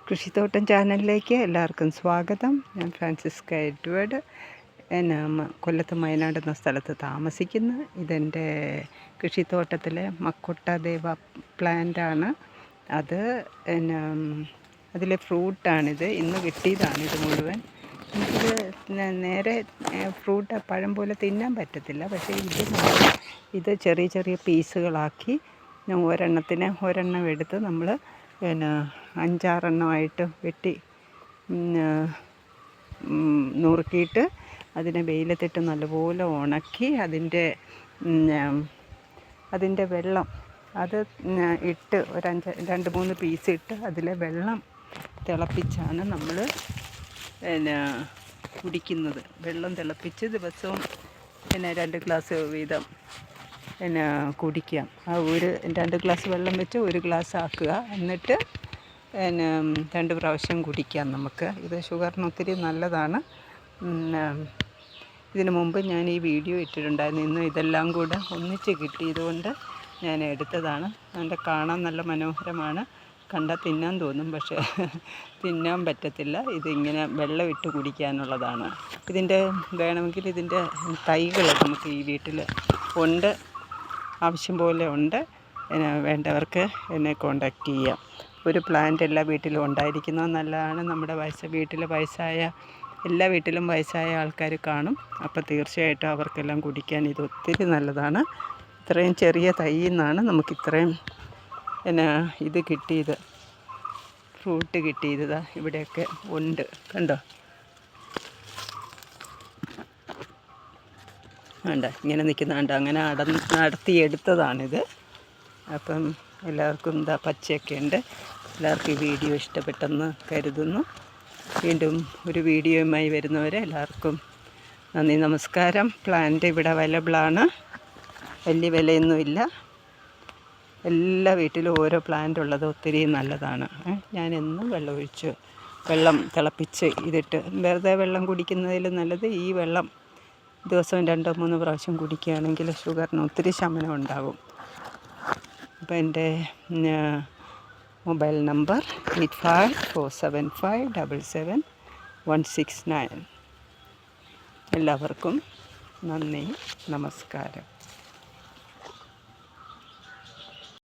കൃഷിത്തോട്ടം ചാനലിലേക്ക് എല്ലാവർക്കും സ്വാഗതം. ഞാൻ ഫ്രാൻസിസ്ക എഡ്വേർഡ്. കൊല്ലത്ത് മയനാട് എന്ന സ്ഥലത്ത് താമസിക്കുന്നു. ഇതെൻ്റെ കൃഷിത്തോട്ടത്തിലെ മക്കൊട്ട ദേവ പ്ലാന്റാണ്. അത് അതിലെ ഫ്രൂട്ടാണിത്. ഇന്ന് കിട്ടിയതാണിത് മുഴുവൻ. ഇത് നേരെ ഫ്രൂട്ട് പഴം പോലെ തിന്നാൻ പറ്റത്തില്ല. പക്ഷേ ഇത് ചെറിയ ചെറിയ പീസുകളാക്കി ഒരെണ്ണം എടുത്ത് നമ്മൾ 5-6 എണ്ണമായിട്ട് വെട്ടി നുറുക്കിയിട്ട് അതിനെ വെയിലത്തിട്ട് നല്ലപോലെ ഉണക്കി അതിൻ്റെ വെള്ളം അത് ഇട്ട് 2-3 പീസ് ഇട്ട് അതിലെ വെള്ളം തിളപ്പിച്ചാണ് നമ്മൾ കുടിക്കുന്നത്. വെള്ളം തിളപ്പിച്ച് ദിവസവും 2 ഗ്ലാസ് വീതം കുടിക്കാം. ആ 2 ഗ്ലാസ് വെള്ളം വെച്ച് 1 ഗ്ലാസ് ആക്കുക. എന്നിട്ട് 2 പ്രാവശ്യം കുടിക്കാം നമുക്ക്. ഇത് ഷുഗറിന് ഒത്തിരി നല്ലതാണ്. ഇതിനു മുമ്പ് ഞാൻ ഈ വീഡിയോ ഇട്ടിട്ടുണ്ടായിരുന്നു. ഇന്നും ഇതെല്ലാം കൂടെ ഒന്നിച്ച് കിട്ടിയതുകൊണ്ട് ഞാൻ എടുത്തതാണ്. അതിൻ്റെ കാണാൻ നല്ല മനോഹരമാണ്. കണ്ടാൽ തിന്നാൻ തോന്നും, പക്ഷേ തിന്നാൻ പറ്റത്തില്ല. ഇതിങ്ങനെ വെള്ളം ഇട്ട് കുടിക്കാനുള്ളതാണ്. വേണമെങ്കിൽ ഇതിൻ്റെ തൈകൾ നമുക്ക് ഈ വീട്ടിൽ ഉണ്ട്, ആവശ്യം പോലെ ഉണ്ട്. വേണ്ടവർക്ക് എന്നെ കോണ്ടാക്റ്റ് ചെയ്യാം. ഒരു പ്ലാന്റ് എല്ലാ വീട്ടിലും ഉണ്ടായിരിക്കുന്നത് നല്ലതാണ്. നമ്മുടെ എല്ലാ വീട്ടിലും വയസ്സായ ആൾക്കാർ കാണും. അപ്പോൾ തീർച്ചയായിട്ടും അവർക്കെല്ലാം കുടിക്കാൻ ഇത് ഒത്തിരി നല്ലതാണ്. ഇത്രയും ചെറിയ തൈയിൽ നിന്നാണ് നമുക്കിത്രയും ഇത് കിട്ടിയത്, ഫ്രൂട്ട് കിട്ടിയത്. ഇവിടെയൊക്കെ ഉണ്ട്, കണ്ടോ? വേണ്ട ഇങ്ങനെ നിൽക്കുന്നുണ്ട്. അങ്ങനെ നടത്തിയെടുത്തതാണിത്. അപ്പം എല്ലാവർക്കും പച്ചയൊക്കെ ഉണ്ട്. എല്ലാവർക്കും ഈ വീഡിയോ ഇഷ്ടപ്പെട്ടെന്ന് കരുതുന്നു. വീണ്ടും ഒരു വീഡിയോയുമായി വരുന്നവരെ എല്ലാവർക്കും നന്ദി, നമസ്കാരം. പ്ലാന്റ് ഇവിടെ അവൈലബിളാണ്. വലിയ വിലയൊന്നുമില്ല. എല്ലാ വീട്ടിലും ഓരോ പ്ലാന്റ് ഉള്ളത് ഒത്തിരി നല്ലതാണ്. ഞാൻ എന്നും വെള്ളം തിളപ്പിച്ച് ഇതിട്ട് വെറുതെ വെള്ളം കുടിക്കുന്നതിൽ നല്ലത് ഈ വെള്ളം ദിവസവും 2-3 പ്രാവശ്യം കുടിക്കുകയാണെങ്കിൽ ഷുഗറിന് ഒത്തിരി ശമനം ഉണ്ടാകും. അപ്പോൾ എൻ്റെ മൊബൈൽ നമ്പർ 8547577169. എല്ലാവർക്കും നന്ദി, നമസ്കാരം.